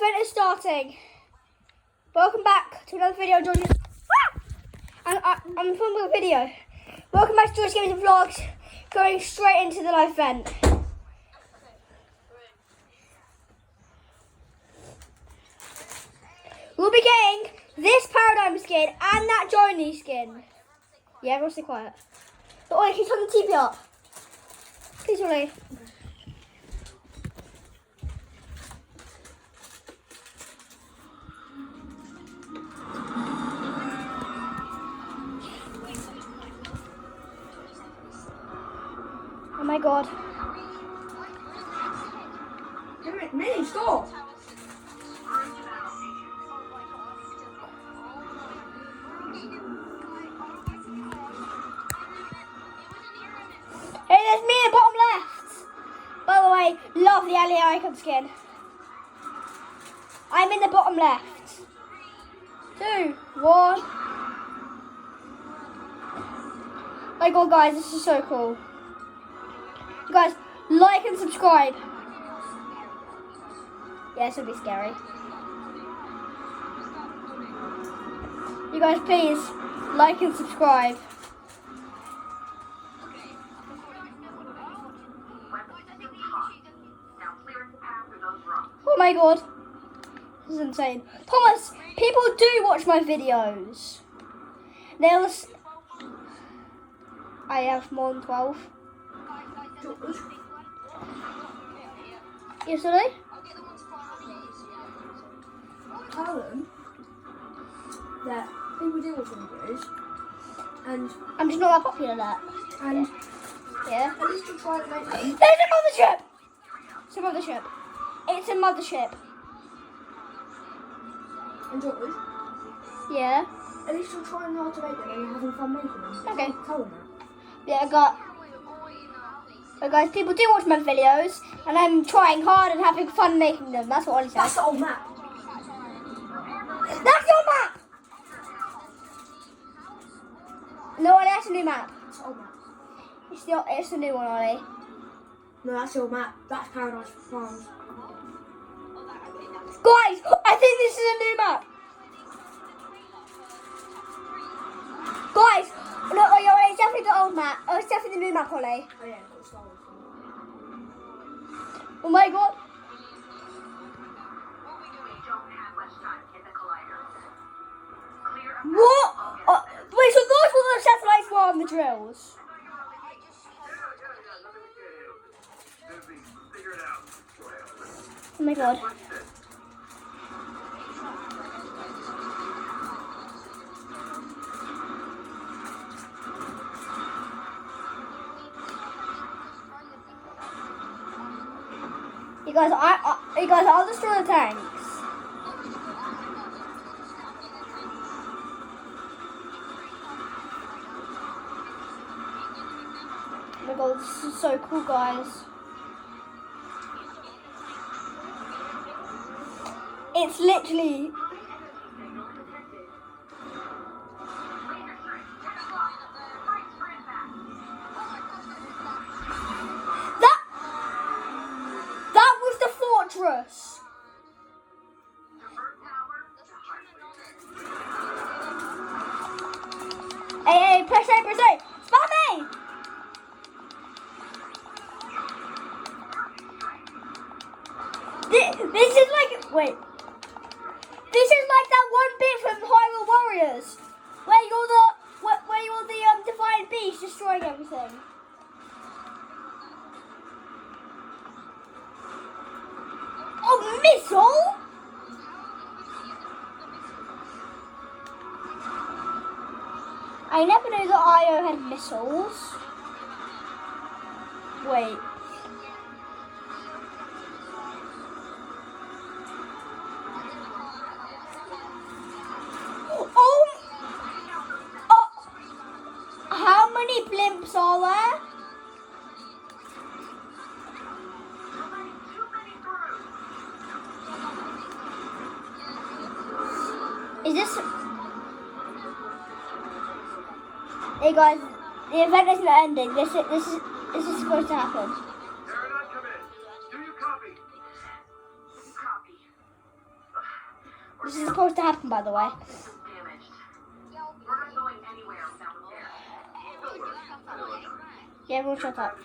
event is starting. Welcome back to another video, George. I'm filming a video. Welcome back to George Gaming Vlogs. Going straight into the live event. We'll be getting this Paradigm skin and that Johnny skin. Yeah, everyone stay quiet. But Ollie, can you turn the TV up? Please, Ollie. Oh my god. Minnie, stop! Hey, there's me in the bottom left. By the way, love the Ali icon skin. I'm in the bottom left. 2, 1. My god, guys, this is so cool. You guys, like and subscribe. Yeah, this will be scary. You guys, please like and subscribe. Oh my god. This is insane. Thomas, people do watch my videos. They'll... I have more than 12. Yes, do they? Tell them that people do watch videos, and I'm just not that popular that. and Yeah. at least you try to make them. There's a mothership! It's a mothership. It's a mothership. And George, Yeah. at least you're trying hard to make them and you're having fun making them. Okay. Tell them that. Yeah, I got... But guys, people do watch my videos, and I'm trying hard and having fun making them. That's what Ollie said. That's the old map. That's your map! No, Ollie, that's a new map. That's the old map. It's the new one, Ollie. No, that's your map. That's Paradise Farms. Guys, I think this is a new map. Guys, look, Ollie, it's definitely the old map. Oh, it's definitely the new map, Ollie. Oh yeah, it's got the Star Wars one. Oh my god. What? Wait, so those were the satellites were on the drills? Oh my god. You guys, I'll destroy the tanks. Oh my god, this is so cool, guys. It's literally... That was the fortress. Hey, press A, press A. Spam A. This is like, wait. This is like that one bit from Hyrule Warriors, where you're the Defiant Beast destroying everything. Oh, missile! I never knew that IO had missiles. Wait. How many blimps are there? Is this... Hey guys, the event isn't ending. This is supposed to happen. Paradigm, come in. Do you copy? Copy. This is supposed to happen, by the way. Yeah, everyone shut up.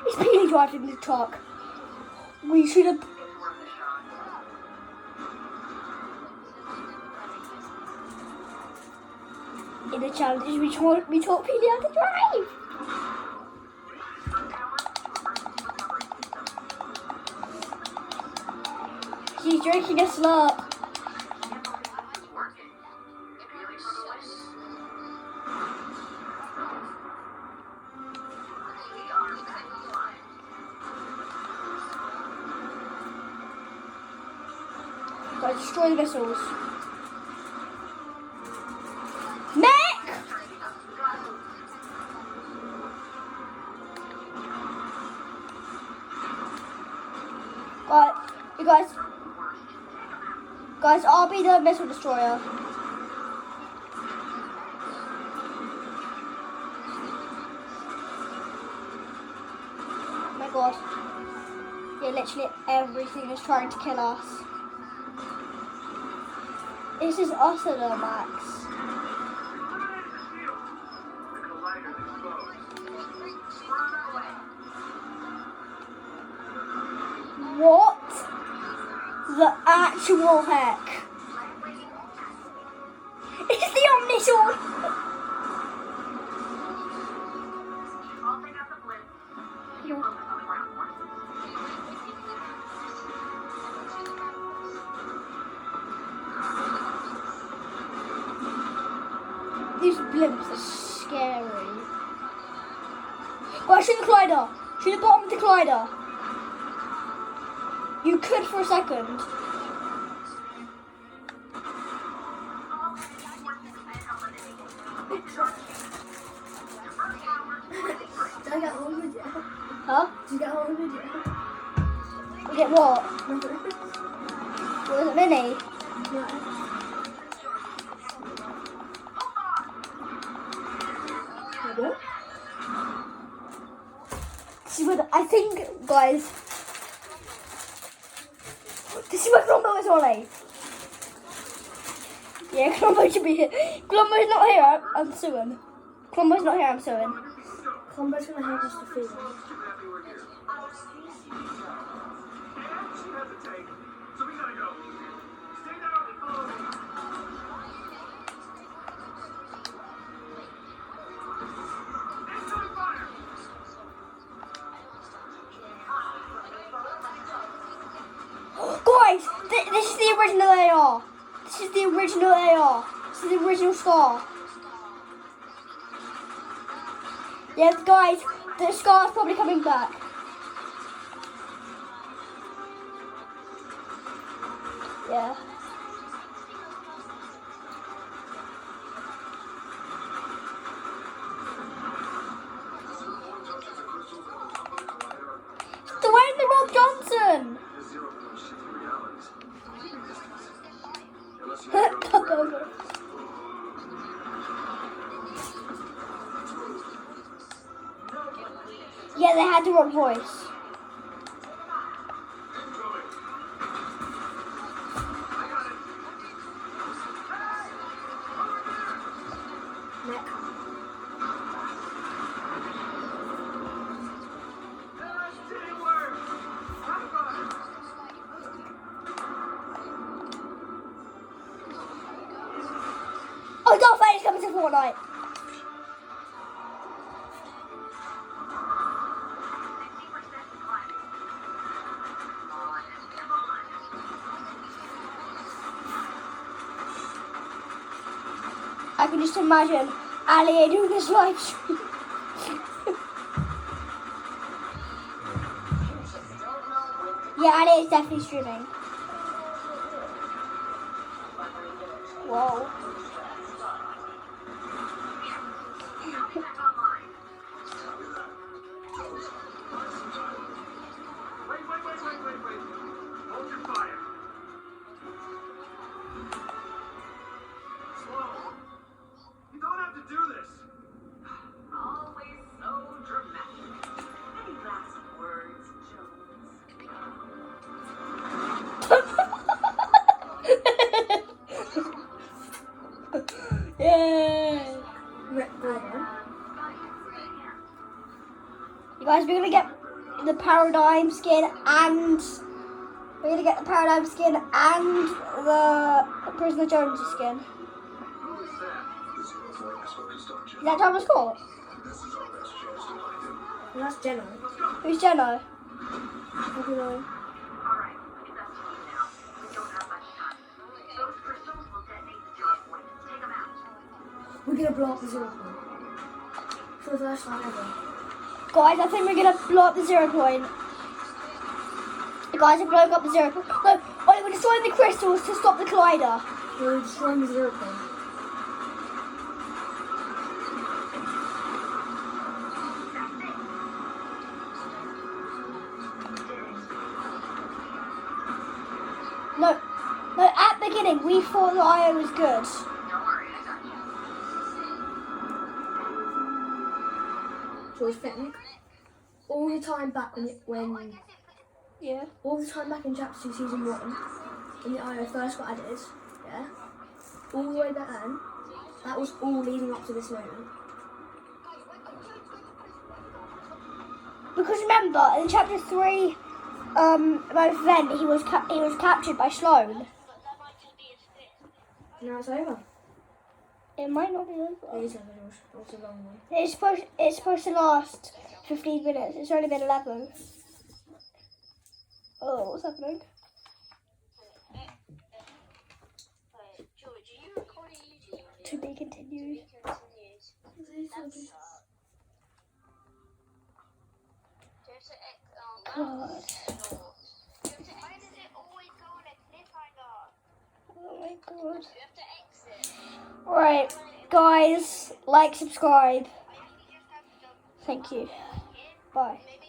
It's Peely driving the truck. We should have... In the challenge, we taught Peely how to drive. She's drinking a slurp. Gotta destroy the missiles. Mech! Right, you guys, I'll be the missile destroyer. Oh my god. Yeah, literally everything is trying to kill us. This is us at our max. What the actual heck? It's the Omnisword! These blimps are scary. Well, shoot the collider. Shoot the bottom of the collider. You could for a second. Did I get all of it? Huh? Did you get all of it? You get what? Was it mini? No. See what I think, guys. This is where Columbo is, Ollie. Yeah, Columbo should be here. Columbo's not here. I'm suing. Columbo's not here. I'm suing. Columbo's gonna help us defeat him. Guys, this is the original AR. This is the original AR. This is the original Scar. Yeah, guys, the Scar's probably coming back. Yeah. Dwayne the Rock Johnson. Yeah, they had the wrong voice. Nick. Oh, Darth Vader's coming to Fortnite. I can just imagine Ali doing this live stream. Yeah, Ali is definitely streaming. Whoa. Wait. Hold your fire. Slow. You don't have to do this. Always so dramatic. You guys, we're gonna get the paradigm skin and we're gonna get the paradigm skin and the Prisoner Jones skin. Is that Thomas Court? And that's Jenna. Who's Jenna? I don't know. Alright, we'll get back to you now. We don't have much time. Those crystals will detonate the zero point. Take them out. We're gonna blow up the 0 point. For the first time ever. Guys, I think we're gonna blow up the 0 point. The guys are blowing up the 0 point. No, Ollie, we're destroying the crystals to stop the collider. We're destroying the 0 point. No, at the beginning we thought the IO was good. Don't worry, I got you. George think all the time back when Yeah. all the time back in chapter 2 season 1 when the IO first got added, yeah, all the way back then, that was all leading up to this moment. Because remember, in chapter 3, event, he was captured by Sloane. Now it's over. It might not be over. It is over, George. It's a long one. It's supposed to last 15 minutes. It's only been 11. Oh, what's happening? George, are you recording YouTube? To be continued. Continues. God. Why does it always go on a cliffhanger? Oh my God. You have to exit. Right, guys, like, subscribe. Thank you. Bye. Maybe